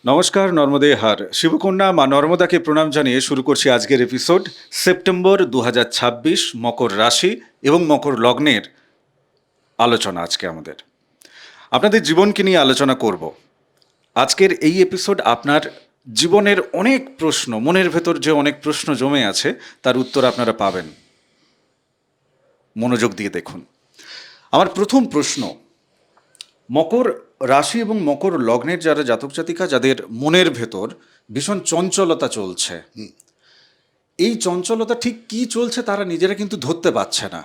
নমস্কার, নর্মদে হার শিবকন্যা মা নর্মদাকে প্রণাম জানিয়ে শুরু করছি আজকের এপিসোড। সেপ্টেম্বর 2026 মকর রাশি এবং মকর লগ্নের আলোচনা আজকে আমাদের আপনাদের জীবনকে নিয়ে আলোচনা করব। আজকের এই এপিসোড আপনার জীবনের অনেক প্রশ্ন, মনের ভেতর যে অনেক প্রশ্ন জমে আছে তার উত্তর আপনারা পাবেন। মনোযোগ দিয়ে দেখুন। আমার প্রথম প্রশ্ন, মকর রাশি এবং মকর লগ্নের যারা জাতক জাতিকা, যাদের মনের ভেতর ভীষণ চঞ্চলতা চলছে, এই চঞ্চলতা ঠিক কি চলছে তারা নিজেরা কিন্তু ধরতে পারছে না।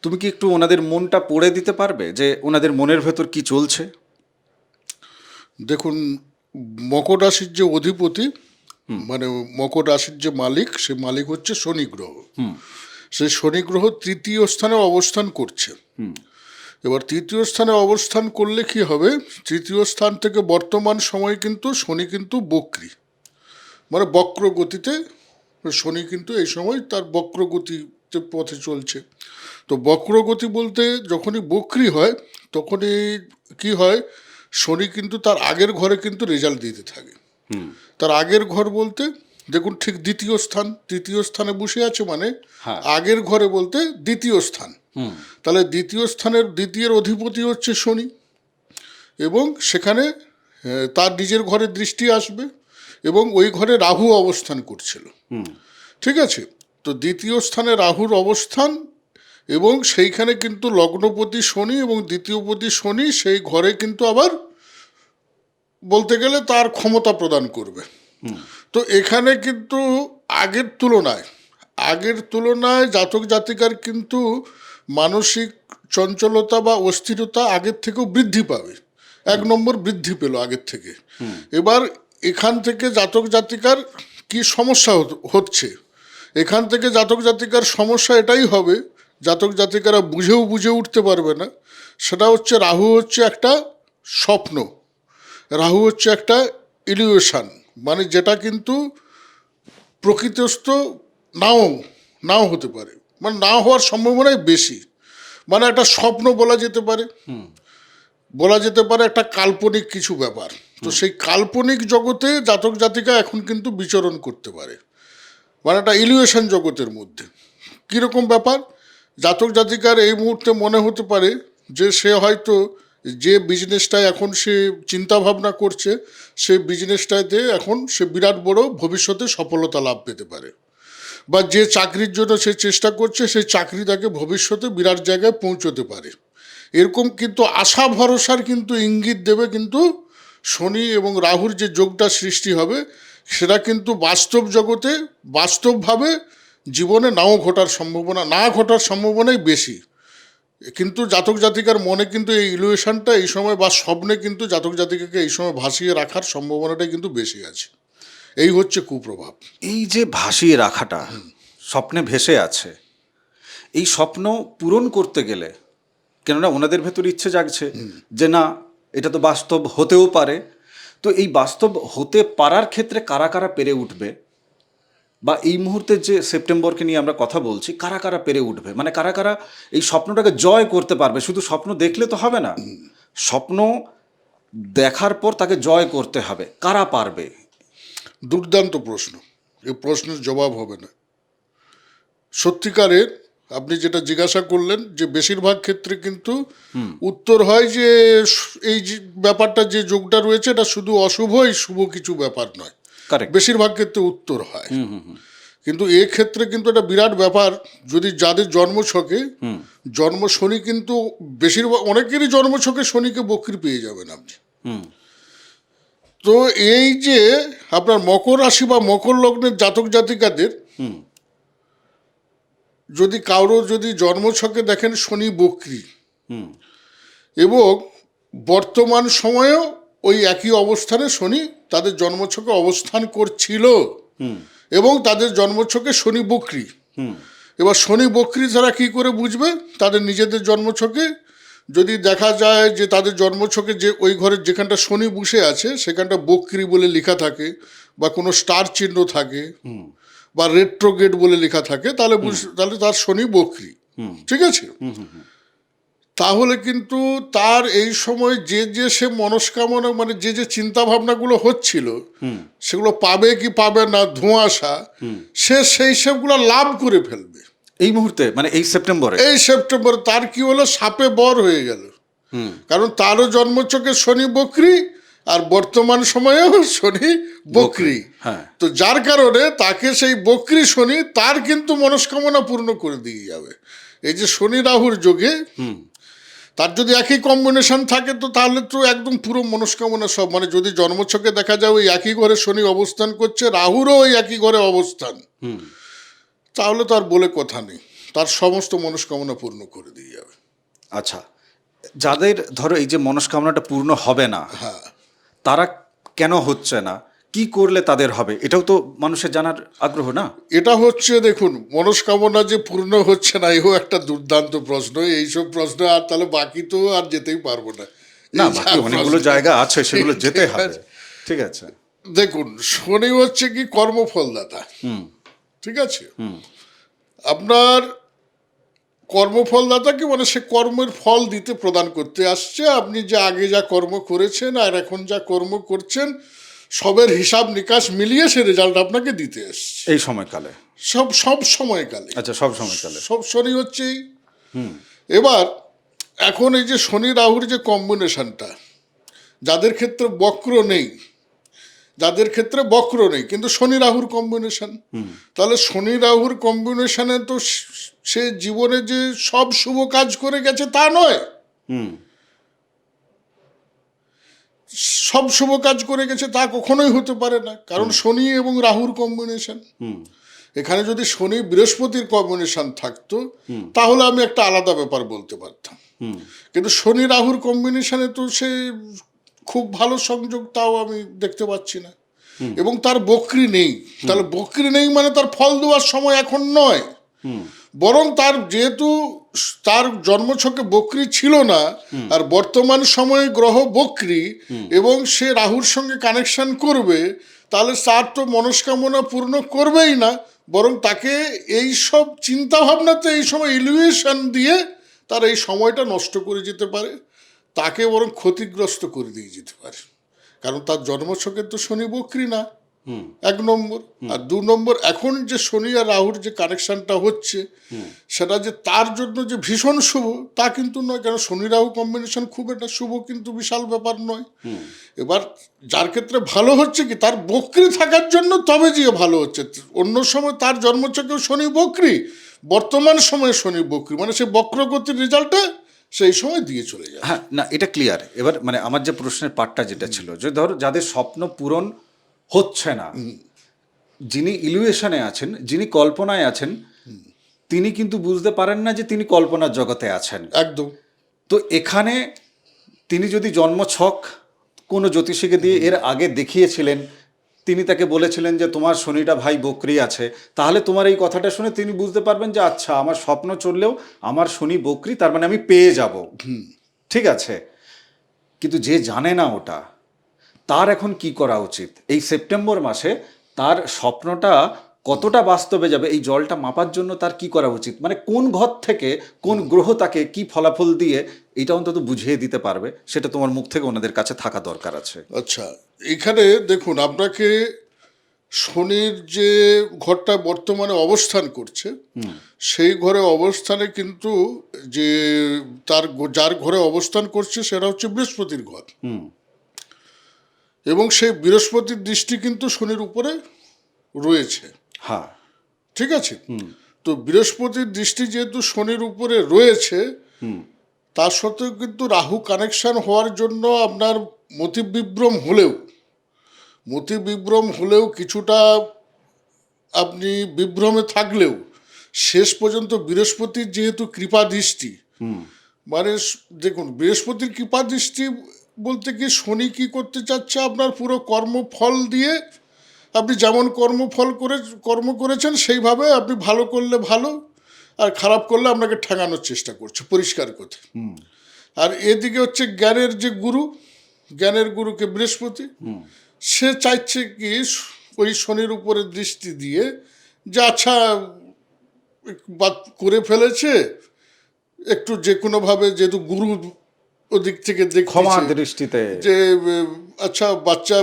তুমি কি একটু ওনাদের মনটা পড়ে দিতে পারবে যে ওনাদের মনের ভেতর কি চলছে? দেখুন, মকর রাশির যে অধিপতি মানে মকর রাশির যে মালিক, সে মালিক হচ্ছে শনি গ্রহ। সেই শনি গ্রহ তৃতীয় স্থানে অবস্থান করছে। এবার তৃতীয় স্থানে অবস্থান করলে কি হবে, তৃতীয় স্থান থেকে বর্তমান সময় কিন্তু শনি কিন্তু বক্রী, মানে বক্র গতিতে শনি কিন্তু এই সময় তার বক্র গতিতে পথে চলছে। তো বক্র গতি বলতে যখনই বক্রী হয় তখনই কি হয়, শনি কিন্তু তার আগের ঘরে কিন্তু রেজাল্ট দিতে থাকে। তার আগের ঘর বলতে দেখুন, ঠিক দ্বিতীয় স্থান, তৃতীয় স্থানে বসে আছে মানে হ্যাঁ। আগের ঘরে বলতে দ্বিতীয় স্থান। তাহলে দ্বিতীয় স্থানের দ্বিতীয়ের অধিপতি হচ্ছে শনি, এবং সেখানে তার নিজের ঘরে দৃষ্টি আসবে এবং ওই ঘরে রাহু অবস্থান করছিল। ঠিক আছে, তো দ্বিতীয় স্থানে রাহুর অবস্থান এবং সেইখানে কিন্তু লগ্নপতি শনি এবং দ্বিতীয়পতি শনি সেই ঘরে কিন্তু আবার বলতে গেলে তার ক্ষমতা প্রদান করবে। তো এখানে কিন্তু আগের তুলনায় জাতক জাতিকার কিন্তু মানসিক চঞ্চলতা বা অস্থিরতা আগের থেকেও বৃদ্ধি পাবে। এক নম্বর বৃদ্ধি পেল আগের থেকে। এবার এখান থেকে জাতক জাতিকার কি সমস্যা হচ্ছে, এখান থেকে জাতক জাতিকার সমস্যা এটাই হবে, জাতক জাতিকারা বুঝে উঠতে পারবে না। সেটা হচ্ছে রাহু হচ্ছে একটা স্বপ্ন, রাহু হচ্ছে একটা ইলিউশন, মানে যেটা কিন্তু প্রকৃতস্থ নাও নাও হতে পারে, মানে না হওয়ার সম্ভাবনাই বেশি। মানে একটা স্বপ্ন বলা যেতে পারে, একটা কাল্পনিক কিছু ব্যাপার। তো সেই কাল্পনিক জগতে জাতক জাতিকা এখন কিন্তু বিচরণ করতে পারে, মানে একটা ইলিউশন জগতের মধ্যে। কীরকম ব্যাপার, জাতক জাতিকার এই মুহূর্তে মনে হতে পারে যে সে হয়তো যে বিজনেসটায় এখন সে চিন্তা ভাবনা করছে, সে বিজনেসটাতে এখন সে বিরাট বড় ভবিষ্যতে সফলতা লাভ পেতে পারে, বা যে চাকরির জন্য সে চেষ্টা করছে সেই চাকরি তাকে ভবিষ্যতে বিরাট জায়গায় পৌঁছতে পারে। এরকম কিন্তু আশা ভরসার কিন্তু ইঙ্গিত দেবে কিন্তু শনি এবং রাহুর যে যোগটা সৃষ্টি হবে, সেটা কিন্তু বাস্তব জগতে বাস্তবভাবে জীবনে না ঘটার সম্ভাবনাই বেশি। কিন্তু জাতক জাতিকার মনে কিন্তু এই ইলুয়েশনটা এই সময় বা স্বপ্নে কিন্তু জাতক জাতিকাকে এই সময় ভাসিয়ে রাখার সম্ভাবনাটা কিন্তু বেশি আছে। এই হচ্ছে কুপ্রভাব। এই যে ভাসিয়ে রাখাটা, স্বপ্নে ভেসে আছে, এই স্বপ্ন পূরণ করতে গেলে, কেননা ওনাদের ভেতর ইচ্ছে জাগছে যে না, এটা তো বাস্তব হতেও পারে, তো এই বাস্তব হতে পারার ক্ষেত্রে কারা কারা পেরে উঠবে, বা এই মুহূর্তে যে সেপ্টেম্বরকে নিয়ে আমরা কথা বলছি, কারা কারা পেরে উঠবে, মানে কারা কারা এই স্বপ্নটাকে জয় করতে পারবে? শুধু স্বপ্ন দেখলে তো হবে না, স্বপ্ন দেখার পর তাকে জয় করতে হবে। কারা পারবে? দুর্দান্ত প্রশ্ন, এই প্রশ্নের জবাব হবে না। সত্যিকারের আপনি যেটা জিজ্ঞাসা করলেন, যে বেশিরভাগ ক্ষেত্রে কিন্তু উত্তর হয় যে এই যে ব্যাপারটা, যে যোগটা রয়েছে এটা শুধু অশুভ, এই শুভ কিছু ব্যাপার নয়। কারেক্ট। বেশিরভাগ ক্ষেত্রে উত্তর হয়। কিন্তু এক্ষেত্রে কিন্তু একটা বিরাট ব্যাপার, যদি যাদের জন্মছকে জন্ম শনি কিন্তু বেশিরভাগ, অনেকেরই জন্মছকে শনিকে বক্রী পেয়ে যাবেন আপনি। তো এই যে আপনার মকর রাশি বা মকর লগ্নের জাতক জাতিকাদের যদি যদি জন্মছকে দেখেন শনি বক্রী, এবং বর্তমান সময়েও ওই একই অবস্থানে শনি তাদের জন্মছকে অবস্থান করছিল, এবং তাদের জন্মছকে শনি বক্রী। এবার শনি বক্রী তারা কি করে বুঝবে? তাদের নিজেদের জন্মছকে যদি দেখা যায় যে তাদের জন্মছকে যে ওই ঘরের যেখানটা শনি বসে আছে সেখানটা বক্রী বলে লেখা থাকে, বা কোনো স্টার চিহ্ন থাকে, বা রেট্রোগেট বলে লেখা থাকে, তাহলে তাহলে তার শনি বক্রী। ঠিক আছে, তাহলে কিন্তু তার এই সময় যে যে সে মনস্কামনা মানে যে যে চিন্তা ভাবনাগুলো হচ্ছিল সেগুলো পাবে কি পাবে না ধোঁয়াশা, সে সেই সবগুলো লাভ করে ফেলবে এই মুহূর্তে মানে এই সেপ্টেম্বরে। এই সেপ্টেম্বর। তার কি হলো, সাপে বর হয়ে গেল, কারণ তারও জন্মচকে শনি বকরি আর বর্তমান সময়েও শনি বকরি। হ্যাঁ। তো যার কারণে তাকে সেই বকরি শনি তার কিন্তু মনস্কামনা পূর্ণ করে দিয়ে যাবে। এই যে শনি রাহুর যোগে তার যদি একই কম্বিনেশন থাকে তো তাহলে তো একদম পুরো মনস্কামনা সব, মানে যদি জন্মছকে দেখা যায় ওই একই ঘরে শনি অবস্থান করছে, রাহুরও ওই একই ঘরে অবস্থান, তাহলে তো আর বলে কথা নেই, তার সমস্ত মনস্কামনা পূর্ণ করে দিয়ে যাবে। আচ্ছা, যাদের ধরো এই যে মনস্কামনাটা পূর্ণ হবে না, হ্যাঁ, তারা কেন হচ্ছে না, কি করলে তাদের হবে, এটাও তো মানুষের জানার আগ্রহ না? এটা হচ্ছে দেখুন, মনস্কামনা যে পূর্ণ হচ্ছে না এও একটা দুর্দান্ত প্রশ্ন। এইসব প্রশ্ন আর তাহলে বাকি তো আর যেতেই পারবো না। না, এই বাকি যা অনেকগুলো প্রশ্ন। জায়গা আছে, সেগুলো যেতে ঠিক হবে। আছে। ঠিক আছে। দেখুন, শনি হচ্ছে কি কর্মফলদাতা, ঠিক আছে? আপনার কর্মফলদাতা কি মানে সে কর্মের ফল দিতে প্রদান করতে আসছে। আপনি যে আগে যা কর্ম করেছেন আর এখন যা কর্ম করছেন সবের হিসাব নিকাশ মিলিয়ে সে রেজাল্ট আপনাকে দিতে আসছে এই সময়কালে। সব সময়কালে। আচ্ছা, সব সময়কালে। সব শনি হচ্ছেই। এবার এখন এই যে শনি রাহুর যে কম্বিনেশনটা, যাদের ক্ষেত্রে বক্র নেই, যাদের ক্ষেত্রে বক্র নেই কিন্তু শনি রাহুর কম্বিনেশন, তাহলে শনি রাহুর কম্বিনেশনে তো সে জীবনে যে সব শুভ কাজ করে গেছে তা নয়, সব শুভ কাজ করে গেছে তা কখনোই হতে পারে না, কারণ শনি এবং রাহুর কম্বিনেশন। এখানে যদি শনি বৃহস্পতির কম্বিনেশন থাকতো তাহলে আমি একটা আলাদা ব্যাপার বলতে পারতাম, কিন্তু শনি রাহুর কম্বিনেশনে তো সে খুব ভালো সংযোগ তাও আমি দেখতে পাচ্ছি না, এবং তার বকরি নেই। তাহলে বকরি নেই মানে তার ফল দেওয়ার সময় এখন নয়, বরং তার যেহেতু তার জন্মছকে বকরি ছিল না আর বর্তমান সময়ে গ্রহ বকরি এবং সে রাহুর সঙ্গে কানেকশন করবে, তাহলে তার তো মনস্কামনা পূর্ণ করবেই না, বরং তাকে এই সব চিন্তা ভাবনাতে এই সময় ইলিউশন দিয়ে তার এই সময়টা নষ্ট করে যেতে পারে, তাকে বরং ক্ষতিগ্রস্ত করে দিয়ে যেতে পারে, কারণ তার জন্মছকে তো শনি বকরি না, এক নম্বর। আর দু নম্বর, এখন যে শনি আর রাহুর যে কানেকশনটা হচ্ছে সেটা যে তার জন্য যে ভীষণ শুভ তা কিন্তু নয়, কারণ শনি রাহু কম্বিনেশন খুব একটা শুভ কিন্তু বিশাল ব্যাপার নয়। এবার যার ক্ষেত্রে ভালো হচ্ছে কি, তার বকরি থাকার জন্য তবে যে ভালো হচ্ছে, অন্য সময় তার জন্মছকেও শনি বকরি, বর্তমান সময়ে শনি বকরি, মানে সে বক্রগতির রেজাল্টটা সেই সময় দিয়ে চলে যায়। হ্যাঁ, না, এটা ক্লিয়ার। এবার মানে আমার যে প্রশ্নের পার্টটা যেটা ছিল, যে ধরো যাদের স্বপ্ন পূরণ হচ্ছে না, যিনি ইলিউশনে আছেন, যিনি কল্পনায় আছেন, তিনি কিন্তু বুঝতে পারেন না যে তিনি কল্পনার জগতে আছেন। একদম। তো এখানে তিনি যদি জন্মছক কোনো জ্যোতিষীকে দিয়ে এর আগে দেখিয়েছিলেন, তিনি তাকে বলেছিলেন যে তোমার শনিটা ভাই বকরি আছে, তাহলে তোমার এই কথাটা শুনে তিনি বুঝতে পারবেন যে আচ্ছা, আমার স্বপ্ন চললেও আমার শনি বকরি, তার মানে আমি পেয়ে যাব। ঠিক আছে। কিন্তু যে জানে না ওটা, তার এখন কি করা উচিত? এই সেপ্টেম্বর মাসে তার স্বপ্নটা কতটা বাস্তবে যাবে, এই জলটা মাপার জন্য তার কি করা উচিত? মানে কোন ঘর থেকে কোন গ্রহ তাকে কি ফলাফল দিয়ে এটা অন্তত বুঝিয়ে দিতে পারবে, সেটা তোমার মুখ থেকে ওনাদের কাছে থাকা দরকার আছে। আচ্ছা, এখানে দেখুন, আপনাকে শনির যে ঘরটা বর্তমানে অবস্থান করছে সেই ঘরে অবস্থানে কিন্তু যে তার যার ঘরে অবস্থান করছে সেটা হচ্ছে বৃহস্পতির ঘর, এবং সেই বৃহস্পতির দৃষ্টি কিন্তু শনির উপরে রয়েছে। হ্যাঁ। ঠিক আছে। তো বৃহস্পতির দৃষ্টি যেহেতু শনির উপরে রয়েছে, তার সত্ত্বেও কিন্তু রাহু কানেকশন হওয়ার জন্য আপনার মতিবিভ্রম হলেও কিছুটা আপনি বিভ্রমে থাকলেও শেষ পর্যন্ত বৃহস্পতির যেহেতু কৃপা দৃষ্টি, মানে দেখুন, বৃহস্পতির কৃপা দৃষ্টি বলতে কি, শনি কি করতে চাচ্ছে, আপনার পুরো কর্মফল দিয়ে আপনি যেমন কর্ম করেছেন সেইভাবে আপনি ভালো করলে ভালো আর খারাপ করলে আপনাকে ঠেঙানোর চেষ্টা করছে, পরিষ্কার কথা। আর এদিকে হচ্ছে জ্ঞানের গুরুকে বৃহস্পতি, সে চাইছে কি ওই শনির উপরে দৃষ্টি দিয়ে যে আচ্ছা করে ফেলেছে, একটু যে কোনোভাবে, যেহেতু গুরু ওদিক থেকে ক্ষমা দেখছে দৃষ্টিতে যে আচ্ছা বাচ্চা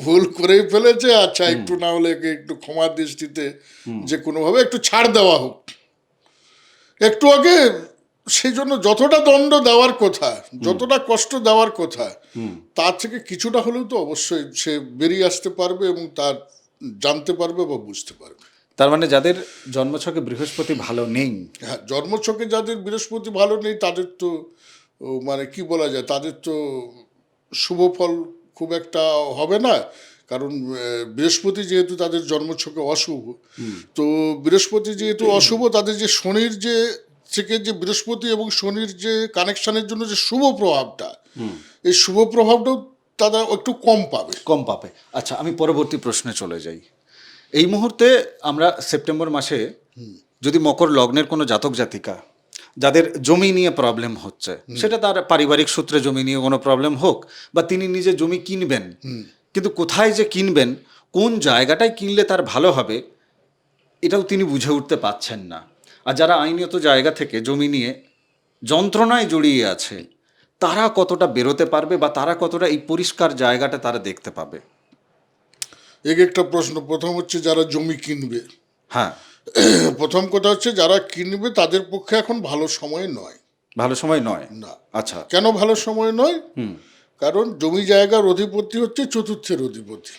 ভুল করেই ফেলেছে, আচ্ছা একটু না হলে একে একটু ক্ষমার দৃষ্টিতে যে কোনোভাবে একটু ছাড় দেওয়া হোক। একটু আগে সেই জন্য যতটা দণ্ড দেওয়ার কথা, যতটা কষ্ট দেওয়ার কথা, তার থেকে কিছুটা হলেও তো অবশ্যই সে বেরিয়ে আসতে পারবে এবং তার জানতে পারবে বা বুঝতে পারবে। তার মানে যাদের জন্মছকে বৃহস্পতি ভালো নেই, হ্যাঁ, জন্মছকে যাদের বৃহস্পতি ভালো নেই তাদের তো মানে কি বলা যায়, তাদের তো শুভ ফল খুব একটা হবে না। কারণ বৃহস্পতি যেহেতু তাদের জন্মছকে অশুভ, তো বৃহস্পতি যেহেতু অশুভ, তাদের যে শনির যে থেকে যে বৃহস্পতি এবং শনির যে কানেকশনের জন্য যে শুভ প্রভাবটা, এই শুভ প্রভাবটাও তারা একটু কম পাবে। কম পাবে। আচ্ছা, আমি পরবর্তী প্রশ্নে চলে যাই। এই মুহূর্তে আমরা সেপ্টেম্বর মাসে যদি মকর লগ্নের কোনো জাতক জাতিকা যাদের জমি নিয়ে প্রবলেম হচ্ছে, সেটা তার পারিবারিক সূত্রে জমি নিয়ে কোনো প্রবলেম হোক, বা তিনি নিজে জমি কিনবেন, কিন্তু কোথায় যে কিনবেন, কোন জায়গাটায় কিনলে তার ভালো হবে, এটাও তিনি বুঝে উঠতে পাচ্ছেন না। আর যারা আইনত জায়গা থেকে জমি নিয়ে যন্ত্রণায় জড়িয়ে আছে, তারা কতটা বেরোতে পারবে, বা তারা কতটা এই পরিষ্কার জায়গাটা তারা দেখতে পাবে? এক একটা প্রশ্ন। প্রথম হচ্ছে যারা জমি কিনবে, হ্যাঁ, প্রথম কথা হচ্ছে যারা কিনবে তাদের পক্ষে এখন ভালো সময় নয়। ভালো সময় নয়। না। আচ্ছা। কেন ভালো সময় নয়? কারণ জমি জায়গার অধিপতি হচ্ছে চতুর্থের অধিপতি।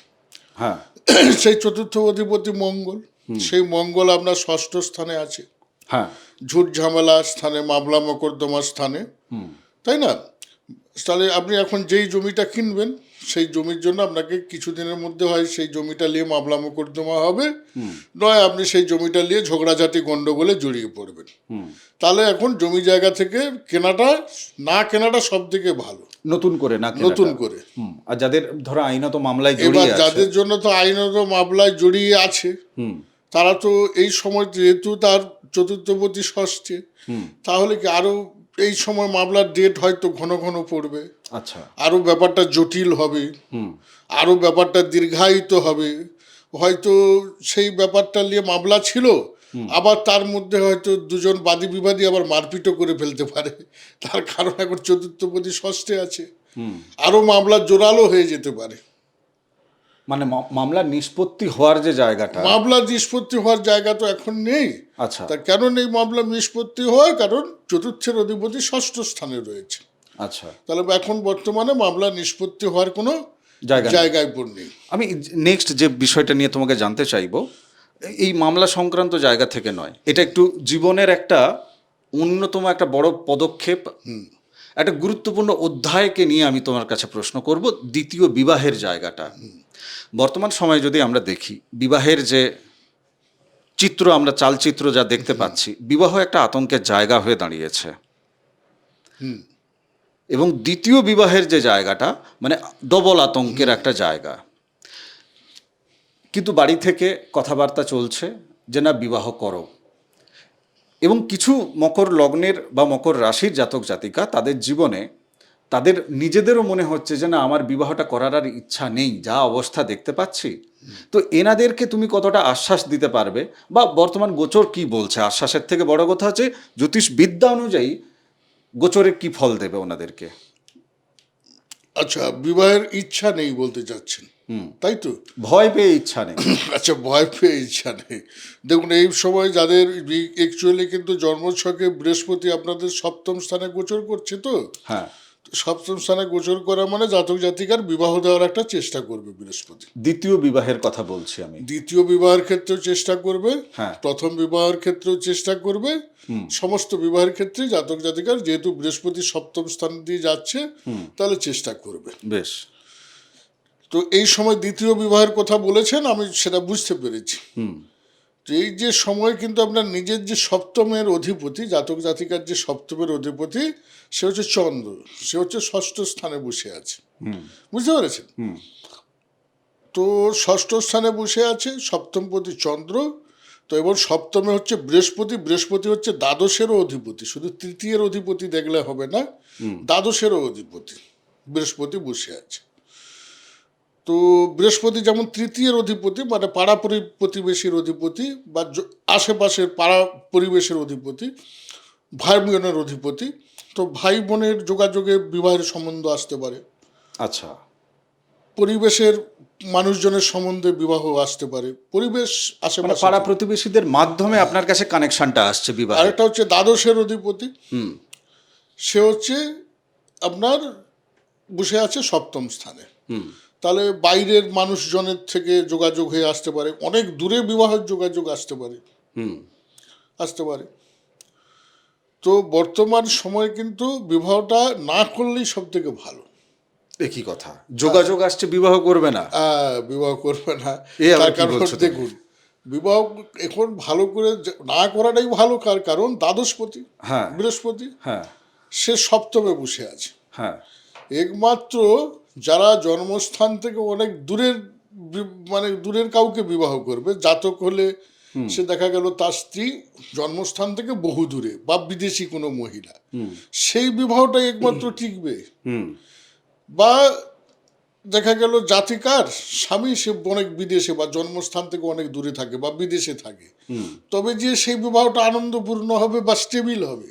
হ্যাঁ। সেই চতুর্থ অধিপতি মঙ্গল, সেই মঙ্গল আপনার ষষ্ঠ স্থানে আছে, হ্যাঁ। ঝুট ঝামেলা স্থানে, মামলা মোকদ্দমা স্থানে, তাই না? তাহলে আপনি এখন যেই জমিটা কিনবেন, সেই জমির জন্য আপনাকে কিছুদিনের মধ্যে হয় সেই জমিটা নিয়ে মামলা মোকদ্দমা হবে, নয় আপনি সেই জমিটা নিয়ে ঝগড়াঝাটি গন্ডগোলে জড়িয়ে পড়বেন। তাহলে এখন জমি জায়গা থেকে কেনাটা সব থেকে ভালো, নতুন করে না, নতুন করে। আর যাদের ধরো আইনত মামলায় এবার জড়িয়ে আছে, যাদের জন্য তো আইনত মামলায় জড়িয়ে আছে, তারা তো এই সময় যেহেতু তার চতুর্থপতি ষষ্ঠে, তাহলে কি আরো এই সময় মামলার ডেট হয়তো ঘন ঘন পড়বে, আচ্ছা, আরো ব্যাপারটা জটিল হবে, আরো ব্যাপারটা দীর্ঘায়িত হবে। হয়তো সেই ব্যাপারটা নিয়ে মামলা ছিল, আবার তার মধ্যে হয়তো দুজন বাদী বিবাদী আবার মারপিটও করে ফেলতে পারে, তার কারণ এখন চতুর্থপতি ষষ্ঠে আছে, আরো মামলা জোরালো হয়ে যেতে পারে। মানে মামলার নিষ্পত্তি হওয়ার যে জায়গাটা, মামলা নিষ্পত্তি হওয়ার জায়গা তো এখন নেই। আচ্ছা, তা কেন নেই মামলা নিষ্পত্তি হয়? কারণ চতুর্থের অধিপতি ষষ্ঠ স্থানে রয়েছে। আচ্ছা, তাহলে এখন বর্তমানে মামলা নিষ্পত্তি হওয়ার কোনো জায়গায় নেই। আমি নেক্সট যে বিষয়টা নিয়ে তোমাকে জানতে চাইবো, এই মামলা সংক্রান্ত জায়গা থেকে নয়, এটা একটু জীবনের একটা অন্যতম একটা বড় পদক্ষেপ, একটা গুরুত্বপূর্ণ অধ্যায়কে নিয়ে আমি তোমার কাছে প্রশ্ন করব। দ্বিতীয় বিবাহের জায়গাটা, বর্তমান সময়ে যদি আমরা দেখি বিবাহের যে চিত্র, আমরা চালচিত্র যা দেখতে পাচ্ছি, বিবাহ একটা আতঙ্কের জায়গা হয়ে দাঁড়িয়েছে। এবং দ্বিতীয় বিবাহের যে জায়গাটা, মানে ডবল আতঙ্কের একটা জায়গা। কিন্তু বাড়ি থেকে কথাবার্তা চলছে যে না, বিবাহ করো। এবং কিছু মকর লগ্নের বা মকর রাশির জাতক জাতিকা, তাদের জীবনে তাদের নিজেদেরও মনে হচ্ছে যে না, আমার বিবাহটা করার আর ইচ্ছা নেই, যা অবস্থা দেখতে পাচ্ছি। তো এনাদেরকে তুমি কতটা আশ্বাস দিতে পারবে, বা বর্তমান গোচর কি বলছে? আশ্বাসের থেকে বড় কথা হচ্ছে জ্যোতিষ বিদ্যা অনুযায়ী গোচরে কি ফল দেবে ওনাদেরকে? আচ্ছা, বিবাহের ইচ্ছা নেই বলতে চাচ্ছেন, তাই তো? ভয় পেয়ে ইচ্ছা নেই। আচ্ছা, ভয় পেয়ে ইচ্ছা নেই। দেখুন, এই সময় যাদের অ্যাকচুয়ালি কিন্তু জন্মছকে বৃহস্পতি আপনাদের সপ্তম স্থানে গোচর করছে, তো হ্যাঁ, সপ্তম স্থানে গোচর করা মানে জাতক জাতিকার বিবাহ দেওয়ার একটা চেষ্টা করবে বৃহস্পতি। দ্বিতীয় বিবাহের কথা বলছি আমি। দ্বিতীয় বিবাহের ক্ষেত্রেও চেষ্টা করবে, হ্যাঁ, প্রথম বিবাহের ক্ষেত্রেও চেষ্টা করবে, সমস্ত বিবাহের ক্ষেত্রে জাতক জাতিকার যেহেতু বৃহস্পতি সপ্তম স্থান দিয়ে যাচ্ছে, তাহলে চেষ্টা করবে। বেশ। তো এই সময় দ্বিতীয় বিবাহের কথা বলেছেন, আমি সেটা বুঝতে পেরেছি। তো এই যে সময় কিন্তু আপনার নিজের যে সপ্তমের অধিপতি, জাতক জাতিকার যে সপ্তমের অধিপতি, সে হচ্ছে চন্দ্র, সে হচ্ছে ষষ্ঠ স্থানে বসে আছে। বুঝতে পেরেছেন? তো ষষ্ঠ স্থানে বসে আছে সপ্তমপতি চন্দ্র। তো এবার সপ্তমে হচ্ছে বৃহস্পতি, বৃহস্পতি হচ্ছে দ্বাদশেরও অধিপতি, শুধু তৃতীয়ের অধিপতি দেখলে হবে না, দ্বাদশেরও অধিপতি বৃহস্পতি বসে আছে। তো বৃহস্পতি যেমন তৃতীয়ের অধিপতি, মানে পাড়া প্রতিবেশীর অধিপতি বা আশেপাশের পাড়া পরিবেশের অধিপতি, ভাই বোনের অধিপতি, তো ভাই বোনের যোগাযোগে বিবাহের সম্বন্ধ আসতে পারে, আচ্ছা, পরিবেশের মানুষজনের সম্বন্ধে বিবাহ আসতে পারে, পরিবেশ মানে আশেপাশে। পাড়া প্রতিবেশীদের মাধ্যমে আপনার কাছে কানেকশনটা আসছে বিবাহে। আরেকটা হচ্ছে দ্বাদশের অধিপতি, হুম সে হচ্ছে আপনার বসে আছে সপ্তম স্থানে। হুম তাহলে বাইরের মানুষজনের থেকে যোগাযোগ হয়ে আসতে পারে, অনেক দূরে বিবাহের যোগাযোগ আসতে পারে। হুম তো বর্তমান সময়ে কিন্তু বিবাহটা না করলেই সব থেকে ভালো। একই কথা, যোগাযোগ আসছে, বিবাহ করবে না। বিবাহ করবে না, এ আবার তার কি কারণ বলছো তুমি? দেখুন, বিবাহ এখন ভালো করে না করাটাই ভালো, কারণ দ্বাদশপতি হ্যাঁ বৃহস্পতি হ্যাঁ সে সপ্তমে বসে আছে। হ্যাঁ একমাত্র যারা জন্মস্থান থেকে অনেক দূরের মানে দূরের কাউকে বিবাহ করবে, জাতক হলে সে দেখা গেল তার স্ত্রী জন্মস্থান থেকে বহু দূরে বা বিদেশি কোনো মহিলা, সেই বিবাহটাই একমাত্র টিকবে। হুম বা দেখা গেল জাতিকার স্বামী সে অনেক বিদেশে বা জন্মস্থান থেকে অনেক দূরে থাকে বা বিদেশে থাকে, তবে যে সেই বিবাহটা আনন্দপূর্ণ হবে বা স্টেবিল হবে।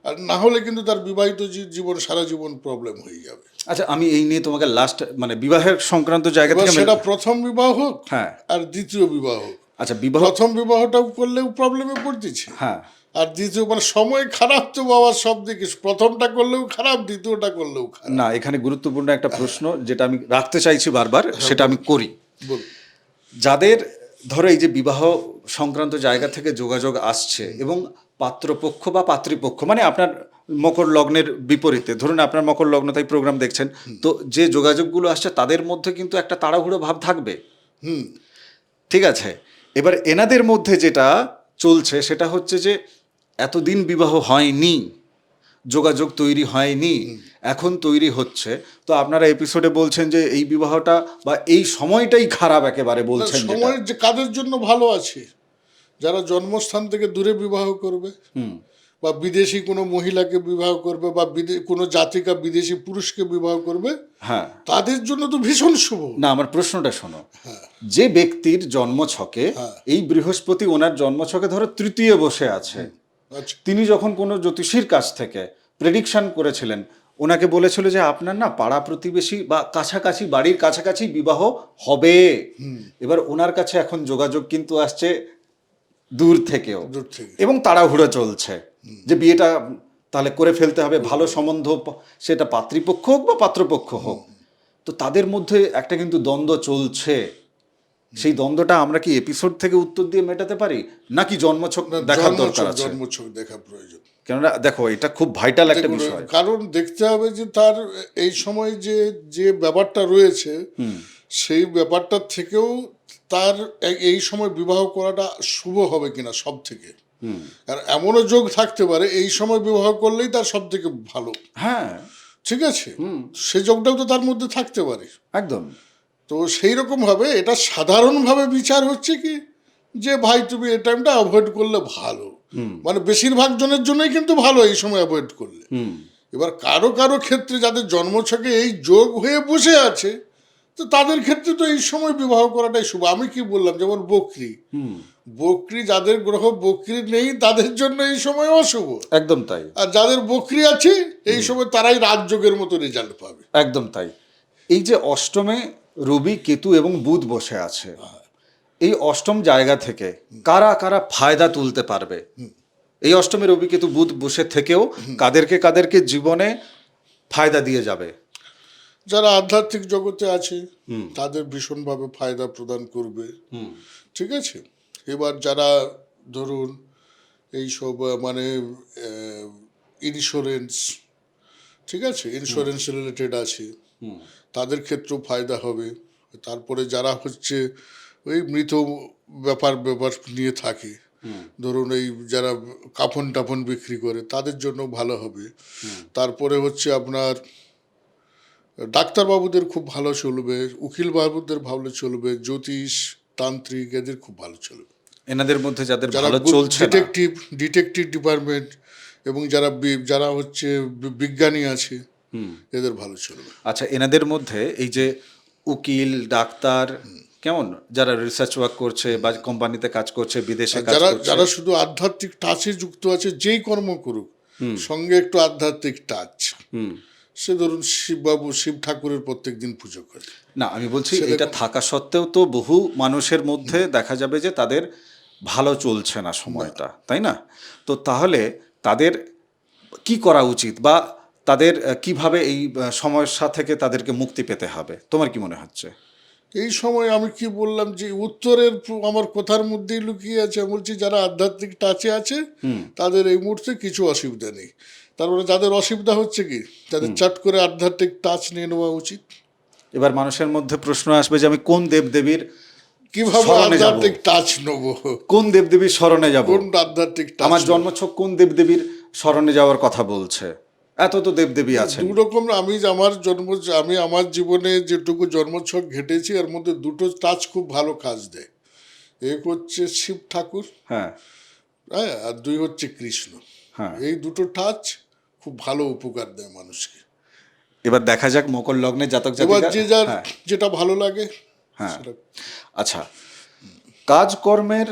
আর না হলে কিন্তু তার বিবাহিত জীবন সারা জীবন প্রবলেম হয়ে যাবে। আচ্ছা, আমি এই নিয়ে তোমাকে লাস্ট মানে বিবাহের সংক্রান্ত জায়গা এবার থেকে সেটা প্রথম বিবাহ হোক হ্যাঁ আর দ্বিতীয় বিবাহ হোক, আচ্ছা, বিবাহ, প্রথম বিবাহটাও করলেও প্রবলেমে পড়তেছে, হ্যাঁ আর দ্বিতীয় মানে সময় খারাপ তো বাবার সব দিকে, প্রথমটা করলেও খারাপ, দ্বিতীয়টা করলেও খারাপ। না, এখানে গুরুত্বপূর্ণ একটা প্রশ্ন যেটা আমি রাখতে চাইছি বারবার, সেটা আমি করি। বল। যাদের ধরো এই যে বিবাহ সংক্রান্ত জায়গা থেকে যোগাযোগ আসছে এবং পাত্রপক্ষ বা পাত্রীপক্ষ মানে আপনার মকর লগ্নের বিপরীতে, ধরুন আপনার মকর লগ্ন তাই প্রোগ্রাম দেখছেন, তো যে যোগাযোগগুলো আসছে তাদের মধ্যে কিন্তু একটা তাড়াহুড়ো ভাব থাকবে। ঠিক আছে, এবার এনাদের মধ্যে যেটা চলছে সেটা হচ্ছে যে এতদিন বিবাহ হয়নি, যোগাযোগ তৈরি হয়নি, এখন তৈরি হচ্ছে, তো আপনারা এপিসোডে বলছেন যে এই বিবাহটা বা এই সময়টাই খারাপ একেবারে বলছেন। সময় যে কাদের জন্য ভালো আছে, যারা জন্মস্থান থেকে দূরে বিবাহ করবে বা বিদেশি কোনো মহিলাকে বিবাহ করবে বা কোনো জাতিকা বিদেশি পুরুষকে বিবাহ করবে, হ্যাঁ, তাদের জন্য তো ভীষণ শুভ। না, আমার প্রশ্নটা শোনো, যে ব্যক্তির জন্মছকে এই বৃহস্পতি ওনার জন্মছকে ধরো তৃতীয় বসে আছে, আচ্ছা, তিনি যখন কোনো জ্যোতিষীর কাছ থেকে প্রেডিকশন করেছিলেন, ওনাকে বলেছিল যে আপনার না পাড়া প্রতিবেশী বা কাছাকাছি বাড়ির কাছাকাছি বিবাহ হবে। এবার ওনার কাছে এখন যোগাযোগ কিন্তু আসছে দূর থেকেও, দূর থেকে। এবং তাড়াহুড়ো চলছে যে বিয়েটা তাহলে করে ফেলতে হবে, ভালো সম্বন্ধ, সেটা পাত্রীপক্ষ হোক বা পাত্রপক্ষ হোক, তো তাদের মধ্যে একটা কিন্তু দ্বন্দ্ব চলছে। সেই দ্বন্দ্বটা আমরা কি এপিসোড থেকে উত্তর দিয়ে মেটাতে পারি, নাকি জন্মছক দেখার দরকার আছে? জন্মছক দেখা প্রয়োজন, কেননা দেখো এটা খুব ভাইটাল একটা বিষয়। কারণ দেখতে হবে যে তার এই সময় যে যে ব্যাপারটা রয়েছে, সেই ব্যাপারটার থেকেও তার এই সময় বিবাহ করাটা শুভ হবে কিনা সব থেকে। আর এমনও যোগ থাকতে পারে এই সময় বিবাহ করলেই তার সব থেকে ভালো। হ্যাঁ, ঠিক আছে, সেই যোগটাও তো তার মধ্যে থাকতে পারে একদম। তো সেই রকম ভাবে এটা সাধারণভাবে বিচার হচ্ছে কি যে ভাই তুমি এই টাইমটা অ্যাভয়েড করলে ভালো, মানে বেশিরভাগ জনের জন্যই কিন্তু ভালো এই সময় অ্যাভয়েড করলে। এবার কারো কারো ক্ষেত্রে যাদের জন্মছকে এই যোগ হয়ে বসে আছে, তো তাদের ক্ষেত্রে তো এই সময় বিবাহ করাটাই শুভ। আমি কি বললাম, যেমন বকরি যাদের গ্রহ বকরি নেই তাদের জন্য এই সময় অশুভ, একদম তাই। আর যাদের বকরি আছে এই সময় তারাই রাজযোগের মতো রেজাল্ট পাবে। একদম তাই। এই যে অষ্টমে রবি, কেতু এবং বুধ বসে আছে, এই অষ্টম জায়গা থেকে কারা কারা ফায়দা তুলতে পারবে? এই অষ্টমে রবি, কেতু, বুধ বসে থেকেও কাদেরকে কাদেরকে জীবনে ফায়দা দিয়ে যাবে? যারা আধ্যাত্মিক জগতে আছে তাদের ভীষণভাবে ফায়দা প্রদান করবে। ঠিক আছে, এবার যারা ধরুন এইসব মানে ইন্স্যুরেন্স, ঠিক আছে, ইন্স্যুরেন্স রিলেটেড আছে, তাদের ক্ষেত্রেও ফায়দা হবে। তারপরে যারা হচ্ছে ওই মৃত ব্যাপার নিয়ে থাকে, ধরুন এই যারা কাফন টাফন বিক্রি করে তাদের জন্য ভালো হবে। তারপরে হচ্ছে আপনার ডাক্তারবাবুদের খুব ভালো চলবে, উকিল বাবুদের ভালো চলবে, জ্যোতিষ তান্ত্রিক এদের খুব ভালো চলবে। এনাদের মধ্যে যাদের ভালো চলছে, ডিটেকটিভ ডিপার্টমেন্ট এবং যারা হচ্ছে বিজ্ঞানী আছে এদের ভালো চলবে। আচ্ছা, এনাদের মধ্যে এই যে উকিল, ডাক্তার, কেমন যারা রিসার্চ ওয়ার্ক করছে বা কোম্পানিতে কাজ করছে, বিদেশে কাজ করছে, যারা শুধু আধ্যাত্মিক টাচে যুক্ত আছে, যেই কর্ম করুক সঙ্গে একটু আধ্যাত্মিক টাচ, সে ধরুন শিব ঠাকুরের প্রত্যেক দিন পুজো করে। না, আমি বলছি এটা থাকা সত্ত্বেও তো বহু মানুষের মধ্যে দেখা যাবে যে তাদের ভালো চলছে না সময়টা, তাই না? তো তাহলে তাদের কি করা উচিত, বা তাদের কিভাবে এই সমস্যা থেকে তাদেরকে মুক্তি পেতে হবে, তোমার কি মনে হচ্ছে? এই সময় আমি কি বললাম যে উত্তরের আমার কথার মধ্যেই লুকিয়ে আছে। আমি বলছি যারা আধ্যাত্মিক টাচে আছে তাদের এই মুহূর্তে কিছু অসুবিধা নেই। তারপরে যাদের অসুবিধা হচ্ছে কি, তাদের চাট করে আধ্যাত্মিক টাচ নিয়ে নেওয়া উচিত। এবার মানুষের মধ্যে প্রশ্ন আসবে যে আমি কোন দেবদেবীর কিভাবে শরণে যাব, আধ্যাত্মিক টাচ নেবো, কোন দেবদেবীর শরণে যাব, কোন আধ্যাত্মিক টাচ। আমার জন্মছক কোন দেবদেবীর শরণে যাওয়ার কথা বলছে? এত তো দেবদেবী আছেন। দু রকম। আমি আমার জীবনে যেটুকু জন্মছক ঘেটেছি এর মধ্যে দুটো টাচ খুব ভালো কাজ দেয়। এক হচ্ছে শিব ঠাকুর, হ্যাঁ, হ্যাঁ, আর দুই হচ্ছে কৃষ্ণ। হ্যাঁ। এই দুটো টাচ খুব ভালো উপকার দেয় মানুষকে। এবার দেখা যাক মকর লগ্নে জাতক এবার জাতিকা। যে যার হ্যাঁ, যেটা ভালো লাগে হ্যাঁ। সেটা। আচ্ছা, কাজকর্মের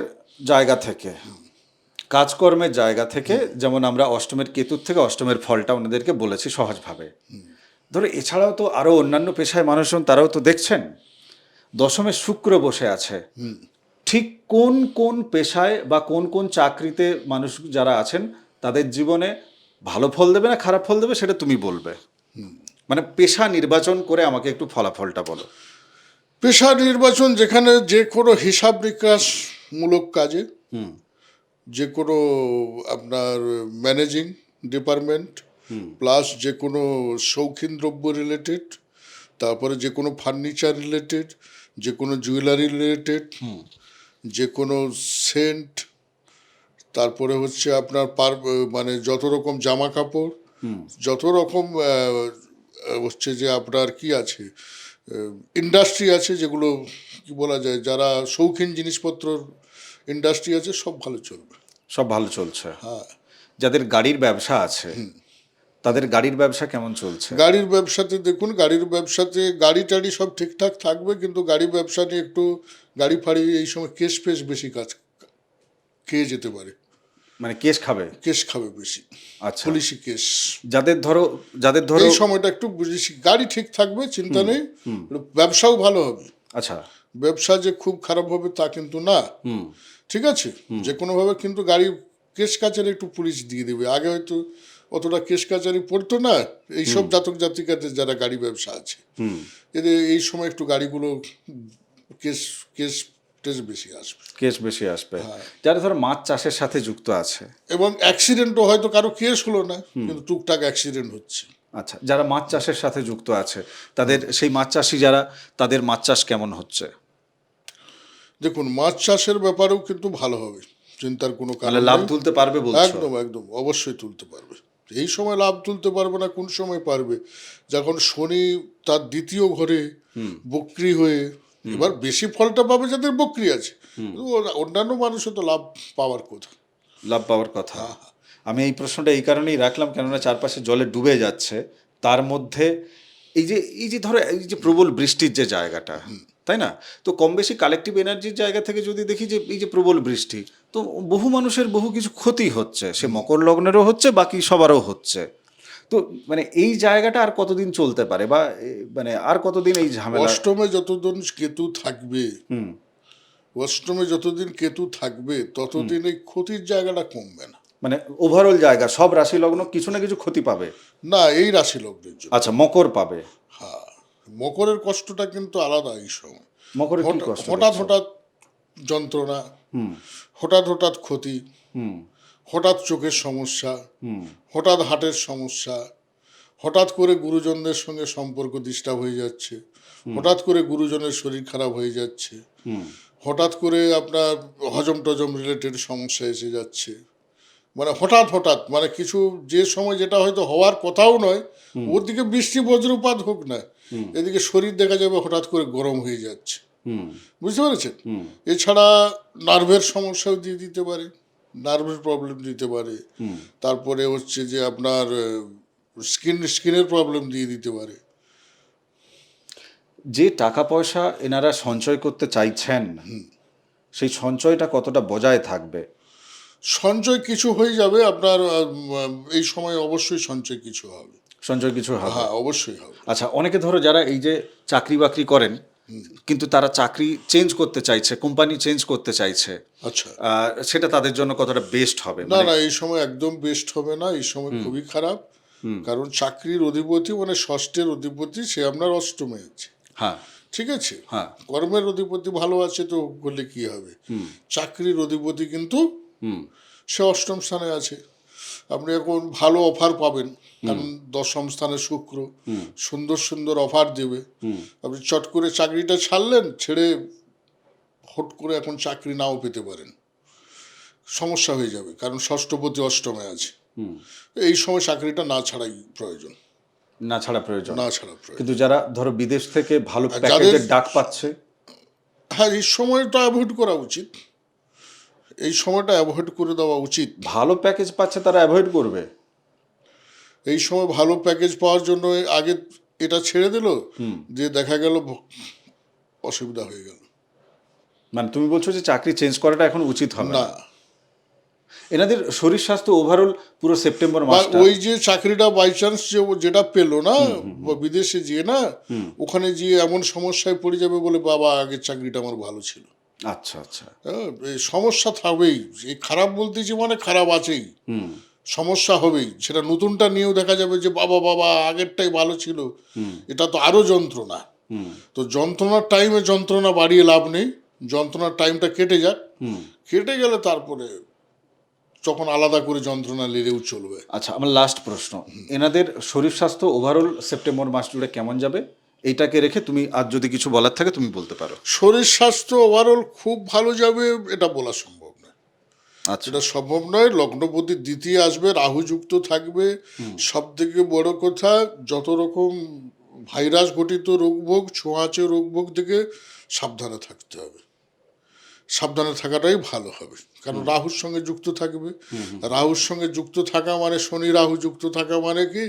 জায়গা থেকে, যেমন আমরা অষ্টমের কেতুর থেকে অষ্টমের ফলটা ওনাদেরকে বলেছি সহজভাবে। ধরো এছাড়াও তো আরো অন্যান্য পেশায় মানুষজন তারাও তো দেখছেন দশমে শুক্র বসে আছে। ঠিক কোন কোন পেশায় বা কোন কোন চাকরিতে মানুষ যারা আছেন তাদের জীবনে ভালো ফল দেবে না খারাপ ফল দেবে সেটা তুমি বলবে। মানে পেশা নির্বাচন করে আমাকে একটু ফলাফলটা বলো। পেশা নির্বাচন যেখানে যে কোনো হিসাব নিকাশ মূলক কাজে, যে কোনো আপনার ম্যানেজিং ডিপার্টমেন্ট, প্লাস যে কোনো শৌখিন দ্রব্য রিলেটেড, তারপরে যে কোনো ফার্নিচার রিলেটেড, যে কোনো জুয়েলারি রিলেটেড, যে কোনো সেন্ট, তারপরে হচ্ছে আপনার মানে যত রকম জামা কাপড়, যত রকম হচ্ছে যে আপনার কি আছে ইন্ডাস্ট্রি আছে, যেগুলো কি বলা যায়, যারা শৌখিন জিনিসপত্র ইন্ডাস্ট্রি আছে, সব ভালো চলবে। সব ভালো চলছে। হ্যাঁ। যাদের গাড়ির ব্যবসা আছে তাদের গাড়ির ব্যবসা কেমন চলছে? গাড়ির ব্যবসাতে দেখুন, গাড়ির ব্যবসাতে গাড়ি টাড়ি সব ঠিকঠাক থাকবে, কিন্তু গাড়ি ব্যবসা নিয়ে একটু গাড়ি ফাড়ি এই সময় কেস ফেস বেশি কাজ খেয়ে যেতে পারে। মানে কেস খাবে? কেস খাবে বেশি। আচ্ছা, পুলিশি কেস। যাদের ধরো এই সময়টা একটু বেশি। গাড়ি ঠিক থাকবে, চিন্তা নেই, ব্যবসাও ভালো হবে। আচ্ছা, ব্যবসা যে খুব খারাপ হবে তা কিন্তু না, ঠিক আছে, যে কোনোভাবে। কিন্তু গাড়ি কেস কাচারি একটু পুলিশ দিয়ে দেবে। আগে হয়তো অতটা কেস কাচারি পড়তো না এইসব জাতক জাতিকাদের যারা গাড়ি ব্যবসা আছে, এদের এই সময় একটু গাড়িগুলো কেস কেস টেস বেশি আসবে। কেস বেশি আসবে। যারা ধরো মাছ চাষের সাথে যুক্ত আছে, এবং অ্যাক্সিডেন্টও হয়তো কারো কেস হলো না, কিন্তু টুকটাক অ্যাক্সিডেন্ট হচ্ছে। আচ্ছা, যারা মাছ চাষের সাথে যুক্ত আছে তাদের সেই মাছ চাষি যারা, তাদের মাছ চাষ কেমন হচ্ছে? দেখুন, মাছ চাষের ব্যাপারেও কিন্তু ভালো হবে, চিন্তার কোনো কারণ মানে লাভ নেই। তুলতে পারবে বলছো? একদম একদম অবশ্যই তুলতে পারবে। এই সময় লাভ তুলতে পারবে না কোন সময় পারবে? যখন শনি তার দ্বিতীয় ঘরে বক্রি হয়ে, এবার বেশি ফলটা পাবে যাদের বক্রি আছে, কিন্তু অন্যান্য মানুষও তো লাভ পাওয়ার কথা। লাভ পাওয়ার কথা। আমি এই প্রশ্নটা এই কারণেই রাখলাম, কেননা চারপাশে জলে ডুবে যাচ্ছে, তার মধ্যে এই যে ধরো এই যে প্রবল বৃষ্টির যে জায়গাটা, তাই না? তো কম বেশি কালেকটিভ এনার্জির জায়গা থেকে যদি দেখি যে এই যে প্রবল বৃষ্টি, তো বহু মানুষের বহু কিছু ক্ষতি হচ্ছে, সে মকর লগ্নেরও হচ্ছে, বাকি সবারও হচ্ছে। তো মানে এই জায়গাটা আর কতদিন চলতে পারে, বা মানে আর কতদিন এই ঝামেলা? অষ্টমে যতদিন কেতু থাকবে, অষ্টমে যতদিন কেতু থাকবে ততদিন এই ক্ষতির জায়গাটা কমবে না। মানে ওভারঅল জায়গা সব রাশি লগ্ন কিছু না কিছু ক্ষতি পাবে? না, এই রাশি লগ্নের জন্য। আচ্ছা, মকর পাবে। হ্যাঁ, মকরের কষ্টটা কিন্তু আলাদা এই সময়। মকরের কি কষ্ট? হঠাৎ হঠাৎ যন্ত্রণা, হঠাৎ হঠাৎ ক্ষতি, হঠাৎ চোখের সমস্যা, হঠাৎ হার্টের সমস্যা, হঠাৎ করে গুরুজনদের সঙ্গে সম্পর্ক ডিস্টার্ব হয়ে যাচ্ছে, হঠাৎ করে গুরুজনের শরীর খারাপ হয়ে যাচ্ছে, হঠাৎ করে আপনার হজম টজম রিলেটেড সমস্যা এসে যাচ্ছে। মানে হঠাৎ হঠাৎ, মানে কিছু যে সময় যেটা হয়তো হওয়ার কথাও নয়, ওর দিকে বৃষ্টি বজ্রপাত হোক না, এদিকে শরীর দেখা যাবে হঠাৎ করে গরম হয়ে যাচ্ছে। বুঝতে পেরেছেন? এছাড়া নার্ভের সমস্যাও দিয়ে দিতে পারে, নার্ভের প্রবলেম দিতে পারে। তারপরে হচ্ছে যে আপনার স্কিনের প্রবলেম দিয়ে দিতে পারে। যে টাকা পয়সা এনারা সঞ্চয় করতে চাইছেন সেই সঞ্চয়টা কতটা বজায় থাকবে? সঞ্চয় কিছু হয়ে যাবে আপনার, এই সময় অবশ্যই সঞ্চয় কিছু হবে। সঞ্চয় কিছু হবে? হ্যাঁ, অবশ্যই হবে। আচ্ছা, অনেকে ধরো যারা এই যে চাকরি বাকরি করেন কিন্তু তারা চাকরি চেঞ্জ করতে চাইছে, কোম্পানি চেঞ্জ করতে চাইছে, আচ্ছা, সেটা তাদের জন্য কতটা বেস্ট হবে? না না, এই সময় একদম বেস্ট হবে না, এই সময় খুবই খারাপ। কারণ চাকরির অধিপতি মানে ষষ্ঠের অধিপতি, সে আপনার অষ্টমে আছে। হ্যাঁ, ঠিক আছে, হ্যাঁ, কর্মের অধিপতি ভালো আছে তো করলে কি হবে, চাকরির অধিপতি কিন্তু সে অষ্টম স্থানে আছে। আপনি এখন ভালো অফার পাবেন, কারণ দশম স্থানে শুক্র, সুন্দর সুন্দর অফার দেবে। আপনি চট করে চাকরিটা ছাড়লেন, ছেড়ে হট করে এখন চাকরি নাও পেতে পারেন, সমস্যা হয়ে যাবে, কারণ ষষ্ঠপতি অষ্টমে আছে। এই সময় চাকরিটা না ছাড়াই প্রয়োজন, না ছাড়া প্রয়োজন। না ছাড়া প্রয়োজন। কিন্তু যারা ধরো বিদেশ থেকে ভালো যাদের- প্যাকেজের ডাক পাচ্ছে, হ্যাঁ, এই সময়টা অ্যাভয়েড করা উচিত, এই সময়টা অ্যাভয়েড করে দেওয়া উচিত। ভালো প্যাকেজ পাচ্ছে তারা অ্যাভয়েড করবে। এই সময় ভালো প্যাকেজ পাওয়ার জন্য আগে এটা ছেড়ে দিল, যে দেখা গেল অসুবিধা হয়ে গেল। মানে তুমি বলছো যে চাকরি চেঞ্জ করাটা এখন উচিত হবে না, না? এনাদের শরীর স্বাস্থ্য ওভারঅল পুরো সেপ্টেম্বর বা মাসটা, ওই যে চাকরিটা বাই চান্স যেটা পেলো না, বা বিদেশে গিয়ে না, ওখানে গিয়ে এমন সমস্যায় পড়ে যাবে বলে, বাবা আগের চাকরিটা আমার ভালো ছিল। আচ্ছা আচ্ছা, হ্যাঁ, এই সমস্যা থাকবেই, এই খারাপ বলতেছি মানে খারাপ আছেই, সমস্যা হবেই। সেটা নতুনটা নিয়েও দেখা যাবে যে বাবা বাবা আগেরটাই ভালো ছিল, এটা তো আরো যন্ত্রণা। তো যন্ত্রণার টাইমে যন্ত্রণা বাড়িয়ে লাভ নেই, যন্ত্রণার টাইমটা কেটে যাক, কেটে গেলে তারপরে তখন আলাদা করে যন্ত্রণা নিলেও চলবে। আচ্ছা, আমার লাস্ট প্রশ্ন, এনাদের শরীর স্বাস্থ্য ওভারঅল সেপ্টেম্বর মাস জুড়ে কেমন যাবে? এইটাকে রেখে তুমি আর যদি কিছু বলার থাকে তুমি বলতে পারো। শরীর স্বাস্থ্য ওভারঅল খুব ভালো যাবে এটা বলা সম্ভব নয়। আচ্ছা, এটা সম্ভব নয়। লগ্নপতি দ্বিতীয় আসবে, রাহু যুক্ত থাকবে। সব থেকে বড় কথা, যত রকম ভাইরাস ঘটিত রোগভোগ, ছোঁয়াচে রোগভোগ থেকে সাবধানে থাকতে হবে। সাবধানে থাকাটাই ভালো হবে, কারণ রাহুর সঙ্গে যুক্ত থাকবে। রাহুর সঙ্গে যুক্ত থাকা মানে, শনি রাহু যুক্ত থাকা মানে কি,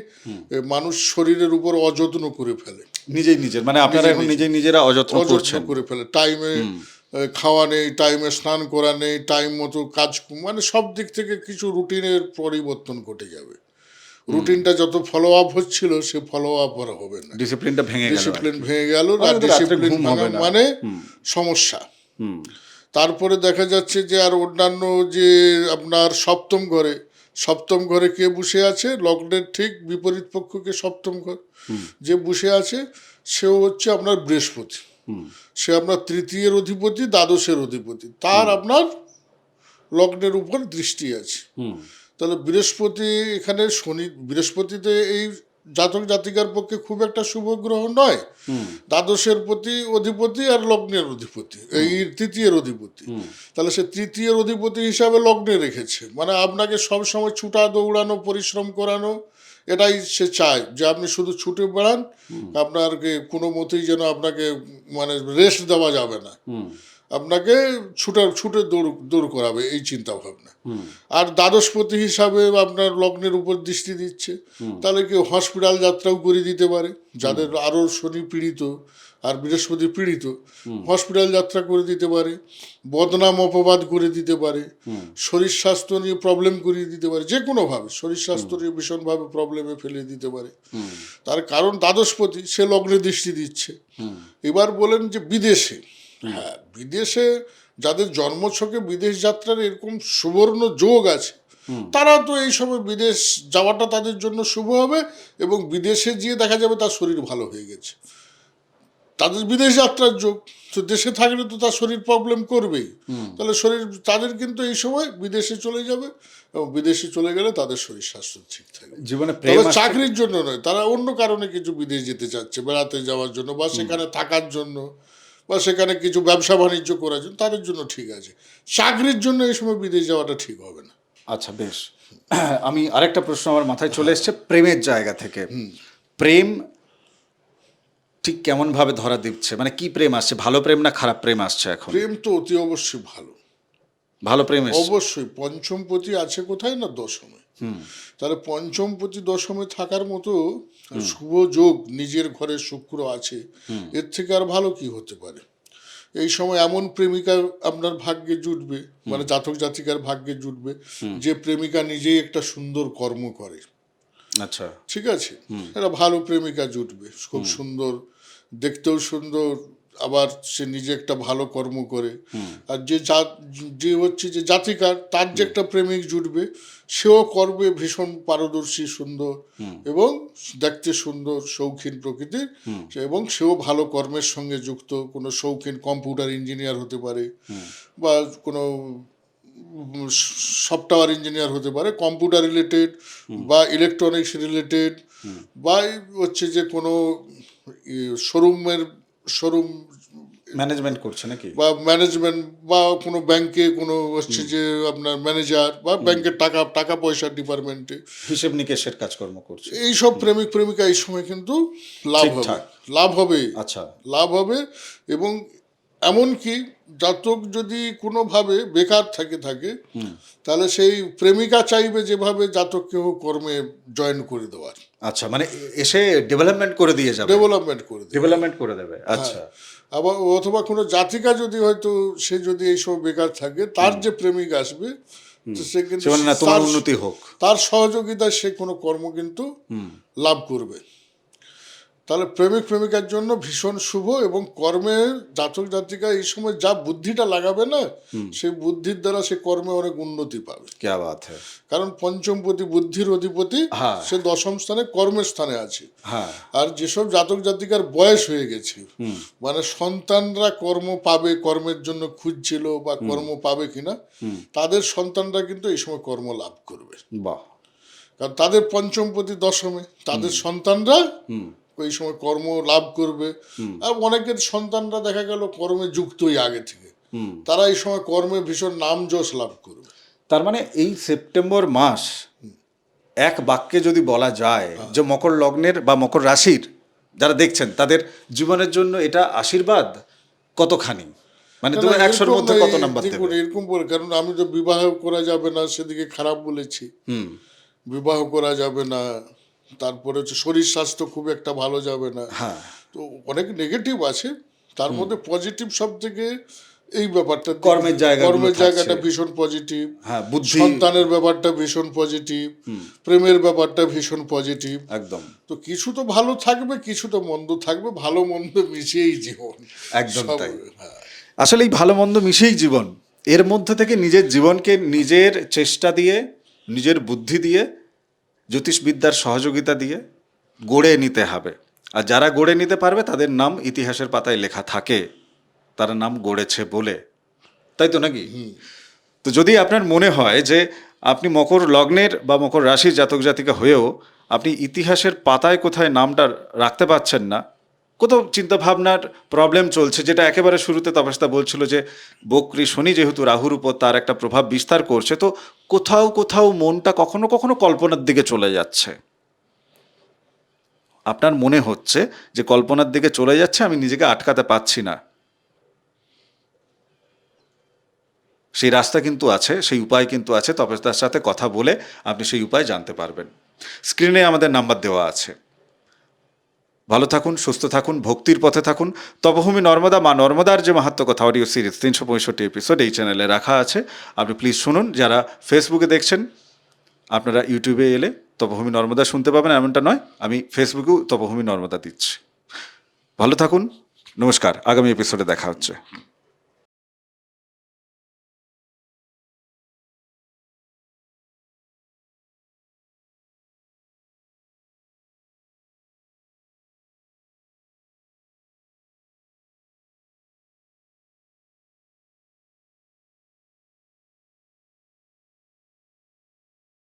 মানুষ শরীরের উপর অযত্ন করে ফেলে, নিজেই নিজের, মানে আপনারা এখন নিজেই নিজেরা অযত্ন অযত্ন করছেন। করে ফেলে। টাইমে খাওয়া নেই, টাইমে স্নান করা নেই, টাইম মতো কাজ, মানে সব দিক থেকে কিছু রুটিনের পরিবর্তন ঘটে যাবে। রুটিনটা যত ফলো আপ হচ্ছিল, সে ফলো আপ আর হবে না, ডিসিপ্লিনটা ভেঙে গেল। ডিসিপ্লিন ভেঙে গেল। আর আমাদের রাত্রে ডিসিপ্লিন ঘুম হবে না। মানে সমস্যা। তারপরে দেখা যাচ্ছে যে আর অন্যান্য যে আপনার সপ্তম ঘরে কে বসে আছে, লগ্নের ঠিক বিপরীত পক্ষকে সপ্তম ঘর যে বসে আছে, সেও হচ্ছে আপনার বৃহস্পতি। সে আপনার তৃতীয়ের অধিপতি, দ্বাদশের অধিপতি, তার আপনার লগ্নের উপর দৃষ্টি আছে। তাহলে বৃহস্পতি এখানে, বৃহস্পতিতে এই জাতক জাতিকার পক্ষে খুব একটা শুভ গ্রহ নয়। দ্বাদশের প্রতি অধিপতি আর লগ্নের অধিপতি, এই তৃতীয়ের অধিপতি। তাহলে সে তৃতীয়ের অধিপতি হিসাবে লগ্নে রেখেছে, মানে আপনাকে সবসময় ছুটা দৌড়ানো, পরিশ্রম করানো, এটাই সে চায়, যে আপনি শুধু ছুটে বেড়ান, আপনার কোনো মতেই যেন আপনাকে মানে রেস্ট দেওয়া যাবে না, আপনাকে ছুটে দৌড় করাবে, এই চিন্তা ভাবনা। আর দ্বাদশপতি হিসাবে আপনার লগ্নের উপর দৃষ্টি দিচ্ছে, তাহলে কেউ হসপিটাল যাত্রাও করে দিতে পারে, যাদের আরও শনি পীড়িত আর বৃহস্পতি পীড়িত, হসপিটাল যাত্রা করে দিতে পারে, বদনাম অপবাদ করে দিতে পারে, শরীর স্বাস্থ্য নিয়ে প্রবলেম করিয়ে দিতে পারে, যে কোনোভাবে শরীর স্বাস্থ্য নিয়ে ভীষণভাবে প্রবলেমে ফেলে দিতে পারে। তার কারণ দ্বাদশপতি সে লগ্নে দৃষ্টি দিচ্ছে। এবার বলেন যে বিদেশে, হ্যাঁ, বিদেশে যাদের জন্মছকে বিদেশ যাত্রার এরকম সুবর্ণ যোগ আছে, তারা তো এই সময় বিদেশ যাওয়াটা তাদের জন্য শুভ হবে, এবং বিদেশে গিয়ে দেখা যাবে তার শরীর ভালো হয়ে গেছে, তাদের বিদেশ যাত্রার যোগ। তো দেশে থাকলে তো তার শরীর প্রবলেম করবেই, তাহলে তাদের কিন্তু এই সময় বিদেশে চলে যাবে, এবং বিদেশে চলে গেলে তাদের শরীর স্বাস্থ্য ঠিক থাকবে। জীবনে তবে চাকরির জন্য নয়, তারা অন্য কারণে কিছু বিদেশ যেতে চাচ্ছে, বেড়াতে যাওয়ার জন্য, বা সেখানে থাকার জন্য, বা সেখানে কিছু ব্যবসা বাণিজ্য করার জন্য, তাদের জন্য ঠিক আছে। চাকরির জন্য এই সময় বিদেশ যাওয়াটা ঠিক হবে না। আচ্ছা, বেশ। আমি আরেকটা প্রশ্ন আমার মাথায় চলে এসছে প্রেমের জায়গা থেকে। প্রেম ঠিক কেমন ভাবে ধরা দিচ্ছে, মানে কি প্রেম আসছে, ভালো প্রেম না খারাপ প্রেম আসছে এখন? প্রেম তো অতি অবশ্যই ভালো, ভালো প্রেম এসছে অবশ্যই। পঞ্চমপতি আছে কোথায় না, দশমে। তাহলে পঞ্চমপতি দশমে থাকার মতো শুভ যোগ নিজের ঘরে শুক্র আছে, এর থেকে আর ভালো কি হতে পারে? এই সময় এমন প্রেমিকা আপনার ভাগ্যে জুটবে, মানে জাতক জাতিকার ভাগ্যে জুটবে, যে প্রেমিকা নিজেই একটা সুন্দর কর্ম করে। আচ্ছা, ঠিক আছে, একটা ভালো প্রেমিকা জুটবে, খুব সুন্দর, দেখতেও সুন্দর, আবার সে নিজে একটা ভালো কর্ম করে। আর যে হচ্ছে যে জাতিকার, তার যে একটা প্রেমিক জুটবে, সেও কর্মে ভীষণ পারদর্শী, সুন্দর এবং দেখতে সুন্দর, শৌখিন প্রকৃতির, এবং সেও ভালো কর্মের সঙ্গে যুক্ত, কোনো শৌখিন কম্পিউটার ইঞ্জিনিয়ার হতে পারে, বা কোনো সফটওয়্যার ইঞ্জিনিয়ার হতে পারে, কম্পিউটার রিলেটেড বা ইলেকট্রনিক্স রিলেটেড, বা হচ্ছে যে কোনো শোরুম ম্যানেজমেন্ট করছে নাকি? বা ম্যানেজমেন্ট, বা কোনো ব্যাংকে কোনো হচ্ছে যে আপনার ম্যানেজার, বা ব্যাংকের টাকা পয়সার ডিপার্টমেন্টে হিসেব নিকেশের কাজকর্ম করছে। এইসব প্রেমিক প্রেমিকা এই সময় কিন্তু লাভ হবে, ঠিকঠাক। লাভ হবে, আচ্ছা, লাভ হবে। এবং এমনকি জাতক যদি কোনোভাবে বেকার থাকে তাহলে সেই প্রেমিকা চাইবে যেভাবে জাতককেও কর্মে জয়েন করে দেওয়ার, আচ্ছা, মানে এসে ডেভেলপমেন্ট করে দিয়ে যাবে, ডেভেলপমেন্ট করে দেবে। ডেভেলপমেন্ট করে দেবে। আচ্ছা, আবার অথবা কোনো জাতিকা যদি হয়তো সে যদি এইসব বেকার থাকে, তার যে প্রেমিক আসবে, তো সে কিন্তু সে বলে না তোমার উন্নতি হোক, তার সহযোগিতায় সে কোনো কর্ম কিন্তু লাভ করবে। তাহলে প্রেমিক প্রেমিকার জন্য ভীষণ শুভ। এবং কর্মে জাতক জাতিকা এই সময় যা বুদ্ধিটা লাগাবে না, সেই বুদ্ধির দ্বারা সে কর্মে অনেক উন্নতি পাবে। ক্যা বাত হ্যায়। কারণ পঞ্চমপতি বুদ্ধির অধিপতি, হ্যাঁ। সে দশম স্থানে কর্মের স্থানে আছে। হ্যাঁ, আর যেসব জাতক জাতিকার বয়স হয়ে গেছে, মানে সন্তানরা কর্ম পাবে, কর্মের জন্য খুঁজছিল বা কর্ম পাবে কিনা, তাদের সন্তানরা কিন্তু এই সময় কর্ম লাভ করবে। বাহ, কারণ তাদের পঞ্চমপতি দশমে, তাদের সন্তানরা এই সময় কর্ম লাভ করবে। আর অনেকের সন্তানরা দেখা গেল কর্মে যুক্তই আগে থেকে, তারা এই সময় কর্মে ভীষণ নাম যশ লাভ করবে। তার মানে এই সেপ্টেম্বর মাস এক বাক্যে যদি বলা যায় যে মকর লগ্নের বা মকর রাশির যারা দেখছেন তাদের জীবনের জন্য এটা আশীর্বাদ কতখানি, মানে তুমি 100-র মধ্যে কত নাম্বার দেবে? দেখুন, এরকম বলে, কারণ আমি তো বিবাহ করা যাবে না সেদিকে খারাপ বলেছি, বিবাহ করা যাবে না, তারপরে হচ্ছে শরীর স্বাস্থ্য খুব একটা ভালো যাবে না, হ্যাঁ, তো অনেক নেগেটিভ আছে। তার মধ্যে পজিটিভ সব থেকে এই ব্যাপারটা, কর্মের জায়গাটা ভীষণ পজিটিভ, হ্যাঁ, বুদ্ধি, সন্তানের ব্যাপারটা ভীষণ পজিটিভ, প্রেমের ব্যাপারটা ভীষণ পজিটিভ। একদম, তো কিছু তো ভালো থাকবে, কিছু তো মন্দ থাকবে, ভালো মন্দ মিশিয়েই জীবন। একদম তাই। হ্যাঁ, আসলে এই ভালো মন্দ মিশেই জীবন। এর মধ্যে থেকে নিজের জীবনকে নিজের চেষ্টা দিয়ে, নিজের বুদ্ধি দিয়ে, জ্যোতিষবিদ্যার সহযোগিতা দিয়ে গড়ে নিতে হবে। আর যারা গড়ে নিতে পারবে তাদের নাম ইতিহাসের পাতায় লেখা থাকে, তারা নাম গড়েছে বলে, তাই তো নাকি? তো যদি আপনার মনে হয় যে আপনি মকর লগ্নের বা মকর রাশির জাতক জাতিকা হয়েও আপনি ইতিহাসের পাতায় কোথায় নামটা রাখতে পারছেন না, কোথাও চিন্তাভাবনার প্রবলেম চলছে, যেটা একেবারে শুরুতে তপস্তা বলছিল যে বক্রী শনি যেহেতু রাহুর উপর তার একটা প্রভাব বিস্তার করছে, তো কোথাও কোথাও মনটা কখনো কখনো কল্পনার দিকে চলে যাচ্ছে, আপনার মনে হচ্ছে যে কল্পনার দিকে চলে যাচ্ছে, আমি নিজেকে আটকাতে পারছি না, সেই রাস্তা কিন্তু আছে, সেই উপায় কিন্তু আছে। তপস্যার সাথে কথা বলে আপনি সেই উপায় জানতে পারবেন। স্ক্রিনে আমাদের নাম্বার দেওয়া আছে। ভালো থাকুন, সুস্থ থাকুন, ভক্তির পথে থাকুন। তপভূমি নর্মদা, মা নর্মদার যে মাহাত্ম্য কথা অডিও সিরিজ 365 এপিসোড এই চ্যানেলে রাখা আছে, আপনি প্লিজ শুনুন। যারা ফেসবুকে দেখছেন, আপনারা ইউটিউবে এলে তপভূমি নর্মদা শুনতে পাবেন, এমনটা নয়, আমি ফেসবুকেও তপভূমি নর্মদা দিচ্ছি। ভালো থাকুন, নমস্কার, আগামী এপিসোডে দেখা হচ্ছে।